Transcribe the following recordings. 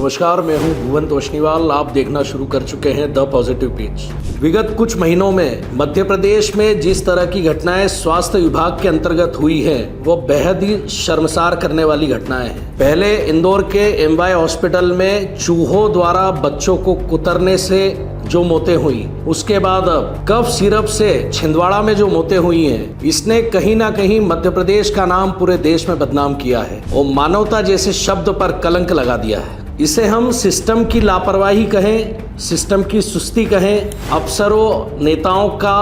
नमस्कार, मैं हूं भुवन तोष्णीवाल। आप देखना शुरू कर चुके हैं द पॉजिटिव पिच। विगत कुछ महीनों में मध्य प्रदेश में जिस तरह की घटनाएं स्वास्थ्य विभाग के अंतर्गत हुई है वो बेहद ही शर्मसार करने वाली घटनाएं हैं। पहले इंदौर के एमवाय हॉस्पिटल में चूहों द्वारा बच्चों को कुतरने से जो मौतें हुई, उसके बाद अब कफ सिरप से छिंदवाड़ा में जो मौतें हुई हैं, इसने कहीं ना कहीं मध्य प्रदेश का नाम पूरे देश में बदनाम किया है और मानवता जैसे शब्द पर कलंक लगा दिया है। इसे हम सिस्टम की लापरवाही कहें, सिस्टम की सुस्ती कहें, अफसरों नेताओं का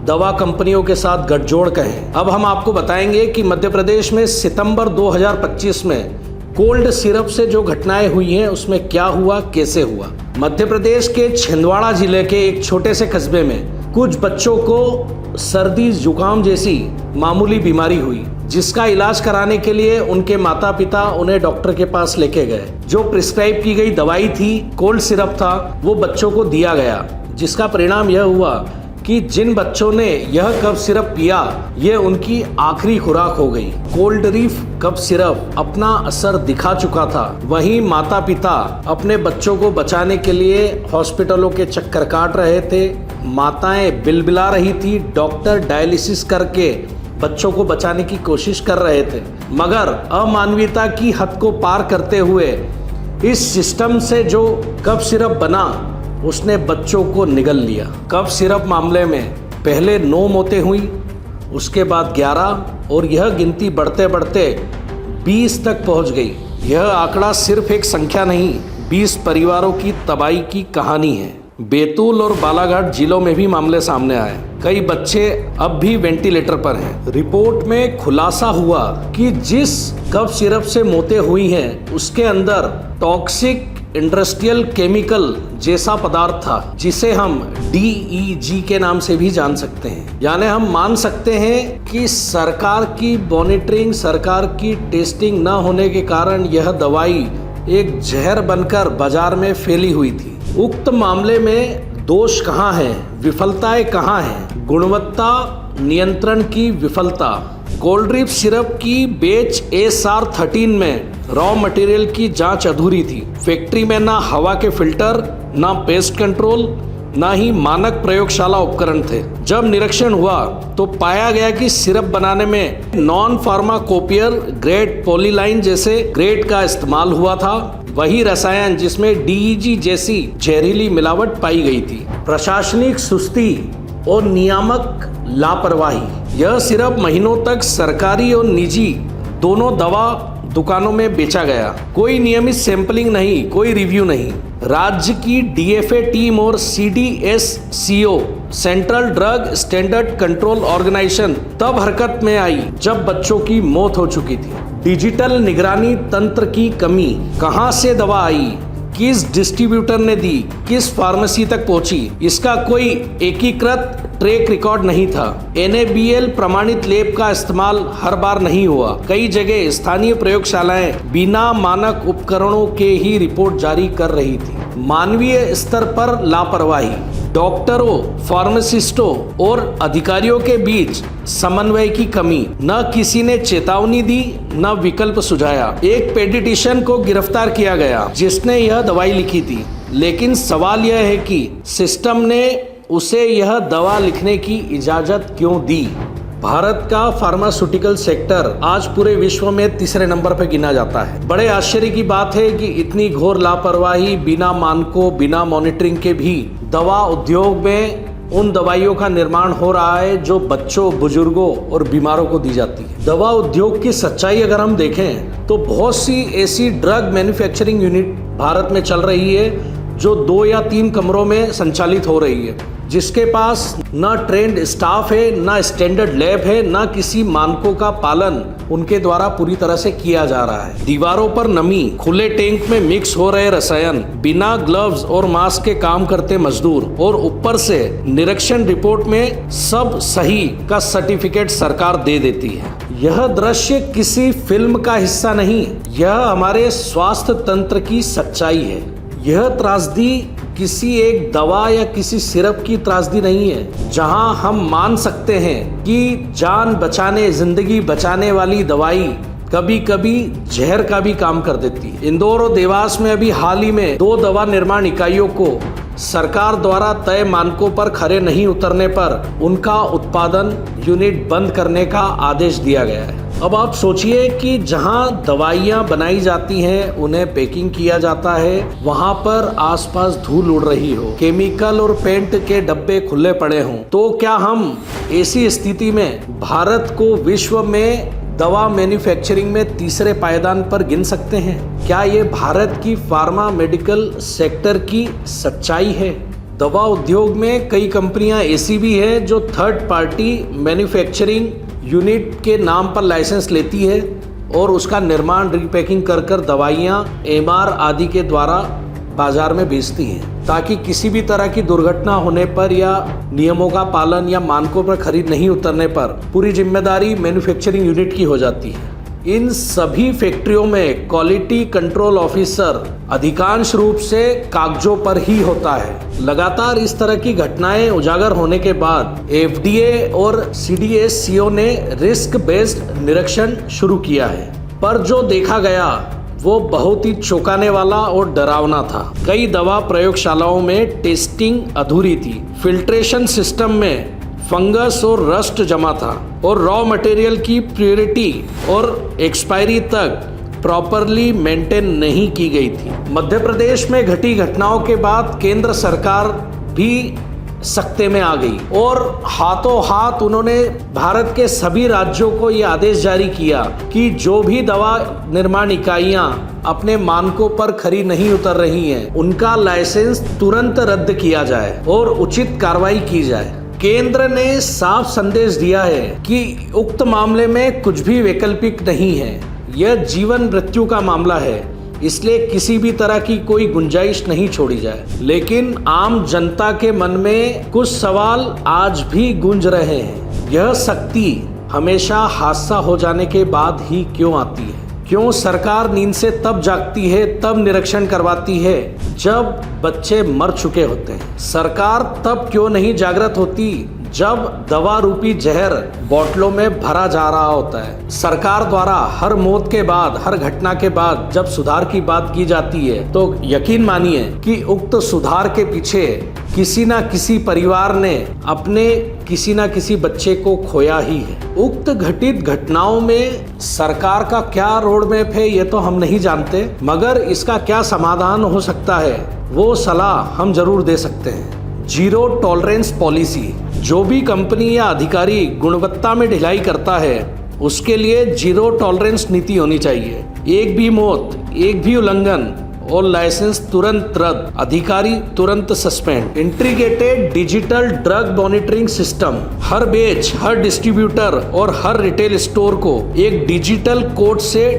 दवा कंपनियों के साथ गठजोड़ कहें। अब हम आपको बताएंगे कि मध्य प्रदेश में सितंबर 2025 में कोल्ड सिरप से जो घटनाएं हुई हैं उसमें क्या हुआ, कैसे हुआ। मध्य प्रदेश के छिंदवाड़ा जिले के एक छोटे से कस्बे में कुछ बच्चों को सर्दी जुकाम जैसी मामूली बीमारी हुई, जिसका इलाज कराने के लिए उनके माता पिता उन्हें डॉक्टर के पास लेके गए। जो प्रिस्क्राइब की गई दवाई थी, कोल्ड सिरप था, वो बच्चों को दिया गया, जिसका परिणाम यह हुआ कि जिन बच्चों ने यह कफ सिरप पिया, ये उनकी आखिरी खुराक हो गई। कोल्ड रिफ कफ सिरप अपना असर दिखा चुका था। वहीं माता पिता अपने बच्चों को बचाने के लिए हॉस्पिटलों के चक्कर काट रहे थे, माताएं बिलबिला रही थी, डॉक्टर डायलिसिस करके बच्चों को बचाने की कोशिश कर रहे थे, मगर अमानवीयता की हद को पार करते हुए इस सिस्टम से जो कफ सिरप बना उसने बच्चों को निगल लिया। कफ सिरप मामले में पहले 9 मौतें हुई, उसके बाद 11 और यह गिनती बढ़ते बढ़ते 20 तक पहुंच गई। यह आंकड़ा सिर्फ एक संख्या नहीं, 20 परिवारों की तबाही की कहानी है। बैतूल और बालाघाट जिलों में भी मामले सामने आए। कई बच्चे अब भी वेंटिलेटर पर हैं। रिपोर्ट में खुलासा हुआ कि जिस कफ सिरप से मौतें हुई हैं उसके अंदर टॉक्सिक इंडस्ट्रियल केमिकल जैसा पदार्थ था, जिसे हम DEG के नाम से भी जान सकते हैं। यानी हम मान सकते हैं कि सरकार की मॉनिटरिंग, सरकार की टेस्टिंग न होने के कारण यह दवाई एक जहर बनकर बाजार में फैली हुई थी। उक्त मामले में दोष कहाँ है, विफलताएं कहाँ हैं? गुणवत्ता नियंत्रण की विफलता। कोल्ड ड्रिप सिरप की बैच SR13 में रॉ मटेरियल की जांच अधूरी थी। फैक्ट्री में ना हवा के फिल्टर, ना पेस्ट कंट्रोल, ना ही मानक प्रयोगशाला उपकरण थे। जब निरीक्षण हुआ तो पाया गया कि सिरप बनाने में नॉन फार्माकोपियर ग्रेड पॉलीलाइन जैसे ग्रेड का इस्तेमाल हुआ था, वही रसायन जिसमें DEG जैसी जहरीली मिलावट पाई गई थी। प्रशासनिक सुस्ती और नियामक लापरवाही। यह सिरप महीनों तक सरकारी और निजी दोनों दवा दुकानों में बेचा गया। कोई नियमित सैंपलिंग नहीं, कोई रिव्यू नहीं। राज्य की DFA टीम और CDSCO central drug standard control organization तब हरकत में आई जब बच्चों की मौत हो चुकी थी। डिजिटल निगरानी तंत्र की कमी। कहां से दवा आई, किस डिस्ट्रीब्यूटर ने दी, किस फार्मेसी तक पहुंची, इसका कोई एकीकृत ट्रैक रिकॉर्ड नहीं था। NABL प्रमाणित लैब का इस्तेमाल हर बार नहीं हुआ। कई जगह स्थानीय प्रयोगशालाएं बिना मानक उपकरणों के ही रिपोर्ट जारी कर रही थी। मानवीय स्तर पर लापरवाही। डॉक्टरों, फार्मासिस्टों और अधिकारियों के बीच समन्वय की कमी। न किसी ने चेतावनी दी, न विकल्प सुझाया। एक पेडिटिशियन को गिरफ्तार किया गया जिसने यह दवाई लिखी थी, लेकिन सवाल यह है कि सिस्टम ने उसे यह दवा लिखने की इजाजत क्यों दी। भारत का फार्मास्यूटिकल सेक्टर आज पूरे विश्व में तीसरे नंबर पर गिना जाता है। बड़े आश्चर्य की बात है कि इतनी घोर लापरवाही, बिना मानकों, बिना मॉनिटरिंग के भी दवा उद्योग में उन दवाइयों का निर्माण हो रहा है जो बच्चों, बुजुर्गों और बीमारों को दी जाती है। दवा उद्योग की सच्चाई अगर हम देखें तो बहुत सी ऐसी ड्रग मैन्युफैक्चरिंग यूनिट भारत में चल रही है जो 2 या 3 कमरों में संचालित हो रही है, जिसके पास न ट्रेंड स्टाफ है, न स्टैंडर्ड लैब है, न किसी मानकों का पालन उनके द्वारा पूरी तरह से किया जा रहा है। दीवारों पर नमी, खुले टैंक में मिक्स हो रहे रसायन, बिना ग्लव्स और मास्क के काम करते मजदूर, और ऊपर से निरीक्षण रिपोर्ट में सब सही का सर्टिफिकेट सरकार दे देती है। यह दृश्य किसी फिल्म का हिस्सा नहीं, यह हमारे स्वास्थ्य तंत्र की सच्चाई है। यह त्रासदी किसी एक दवा या किसी सिरप की त्रासदी नहीं है, जहां हम मान सकते हैं कि जान बचाने, जिंदगी बचाने वाली दवाई कभी कभी जहर का भी काम कर देती है। इंदौर और देवास में अभी हाल ही में 2 दवा निर्माण इकाइयों को सरकार द्वारा तय मानकों पर खरे नहीं उतरने पर उनका उत्पादन यूनिट बंद करने का आदेश दिया गया है। अब आप सोचिए कि जहां दवाइयां बनाई जाती हैं, उन्हें पैकिंग किया जाता है, वहां पर आसपास धूल उड़ रही हो, केमिकल और पेंट के डब्बे खुले पड़े हों, तो क्या हम ऐसी स्थिति में भारत को विश्व में दवा मैन्युफैक्चरिंग में तीसरे पायदान पर गिन सकते हैं? क्या ये भारत की फार्मा मेडिकल सेक्टर की सच्चाई है? दवा उद्योग में कई कंपनियां ऐसी भी हैं जो थर्ड पार्टी मैन्युफैक्चरिंग यूनिट के नाम पर लाइसेंस लेती है और उसका निर्माण रिपैकिंग कर कर दवाइयाँ एमआर आदि के द्वारा बाजार में बेचती हैं, ताकि किसी भी तरह की दुर्घटना होने पर या नियमों का पालन या मानकों पर खरीद नहीं उतरने पर पूरी जिम्मेदारी मैन्युफैक्चरिंग यूनिट की हो जाती है। इन सभी फैक्ट्रियों में क्वालिटी कंट्रोल ऑफिसर अधिकांश रूप से कागजों पर ही होता है। लगातार इस तरह की घटनाएं उजागर होने के बाद एफडीए और सीडीएससीओ ने रिस्क बेस्ड निरीक्षण शुरू किया है, पर जो देखा गया वो बहुत ही चौंकाने वाला और डरावना था। कई दवा प्रयोगशालाओं में टेस्टिंग अधूरी थी, फिल्ट्रेशन सिस्टम में फंगस और रस्ट जमा था और रॉ मटेरियल की प्योरिटी और एक्सपायरी तक प्रॉपरली मेंटेन नहीं की गई थी। मध्य प्रदेश में घटी घटनाओं के बाद केंद्र सरकार भी सख्ते में आ गई और हाथों हाथ उन्होंने भारत के सभी राज्यों को ये आदेश जारी किया कि जो भी दवा निर्माण इकाइयां अपने मानकों पर खरी नहीं उतर रही हैं, उनका लाइसेंस तुरंत रद्द किया जाए और उचित कार्रवाई की जाए। केंद्र ने साफ संदेश दिया है कि उक्त मामले में कुछ भी वैकल्पिक नहीं है, यह जीवन मृत्यु का मामला है, इसलिए किसी भी तरह की कोई गुंजाइश नहीं छोड़ी जाए। लेकिन आम जनता के मन में कुछ सवाल आज भी गूंज रहे हैं। यह सख्ती हमेशा हादसा हो जाने के बाद ही क्यों आती है? क्यों सरकार नींद से तब जागती है, तब निरीक्षण करवाती है जब बच्चे मर चुके होते हैं? सरकार तब क्यों नहीं जागृत होती जब दवा रूपी जहर बोतलों में भरा जा रहा होता है? सरकार द्वारा हर मौत के बाद, हर घटना के बाद जब सुधार की बात की जाती है तो यकीन मानिए कि उक्त सुधार के पीछे किसी ना किसी परिवार ने अपने किसी ना किसी बच्चे को खोया ही है। उक्त घटित घटनाओं में सरकार का क्या रोड मैप है ये तो हम नहीं जानते, मगर इसका क्या समाधान हो सकता है वो सलाह हम जरूर दे सकते हैं। Zero tolerance policy. जो भी कंपनी या अधिकारी गुणवत्ता में ढिलाई करता है उसके लिए जीरो टॉलरेंस नीति होनी चाहिए। एक भी मौत, एक भी उल्लंघन और लाइसेंस तुरंत रद्द, अधिकारी तुरंत suspend. Integrated digital drug monitoring system. हर बेच, हर डिस्ट्रीब्यूटर और हर रिटेल स्टोर को एक डिजिटल कोड से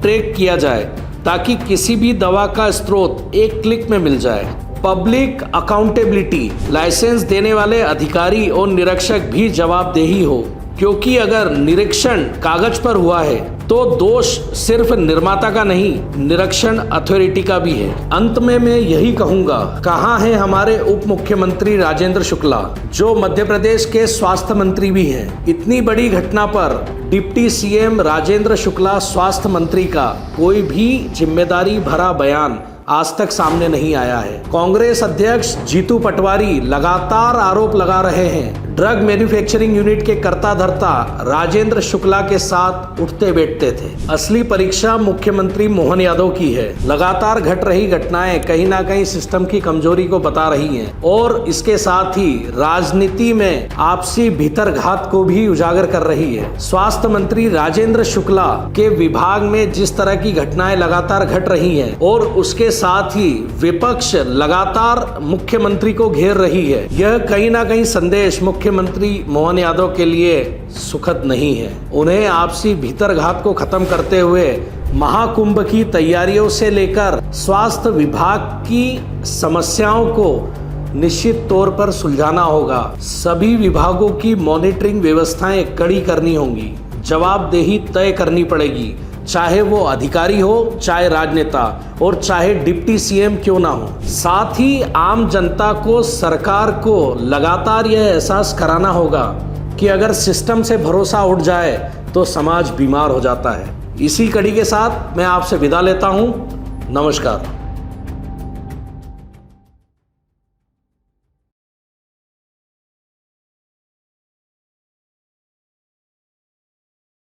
ट्रैक किया जाए ताकि किसी भी दवा का स्रोत एक क्लिक में मिल जाए। Public accountability. लाइसेंस देने वाले अधिकारी और निरीक्षक भी जवाबदेही हो, क्योंकि अगर निरीक्षण कागज पर हुआ है तो दोष सिर्फ निर्माता का नहीं, निरीक्षण अथॉरिटी का भी है। अंत में मैं यही कहूंगा, कहाँ है हमारे उप मुख्यमंत्री राजेंद्र शुक्ला, जो मध्य प्रदेश के स्वास्थ्य मंत्री भी हैं? इतनी बड़ी घटना पर डिप्टी सीएम राजेंद्र शुक्ला स्वास्थ्य मंत्री का कोई भी जिम्मेदारी भरा बयान आज तक सामने नहीं आया है। कांग्रेस अध्यक्ष जीतू पटवारी लगातार आरोप लगा रहे हैं ड्रग मैन्युफैक्चरिंग यूनिट के कर्ता धर्ता राजेंद्र शुक्ला के साथ उठते बैठते थे। असली परीक्षा मुख्यमंत्री मोहन यादव की है। लगातार घट रही घटनाएं कहीं ना कहीं सिस्टम की कमजोरी को बता रही हैं और इसके साथ ही राजनीति में आपसी भीतरघात को भी उजागर कर रही है। स्वास्थ्य मंत्री राजेंद्र शुक्ला के विभाग में जिस तरह की घटनाएं लगातार घट रही हैं और उसके साथ ही विपक्ष लगातार मुख्यमंत्री को घेर रही है, यह कहीं ना कहीं संदेश मुख्यमंत्री मोहन यादव के लिए सुखद नहीं है। उन्हें आपसी भीतरघात को खत्म करते हुए महाकुंभ की तैयारियों से लेकर स्वास्थ्य विभाग की समस्याओं को निश्चित तौर पर सुलझाना होगा। सभी विभागों की मॉनिटरिंग व्यवस्थाएं कड़ी करनी होंगी, जवाबदेही तय करनी पड़ेगी, चाहे वो अधिकारी हो, चाहे राजनेता और चाहे डिप्टी सीएम क्यों ना हो। साथ ही आम जनता को, सरकार को लगातार यह एहसास कराना होगा कि अगर सिस्टम से भरोसा उठ जाए तो समाज बीमार हो जाता है। इसी कड़ी के साथ मैं आपसे विदा लेता हूं। नमस्कार।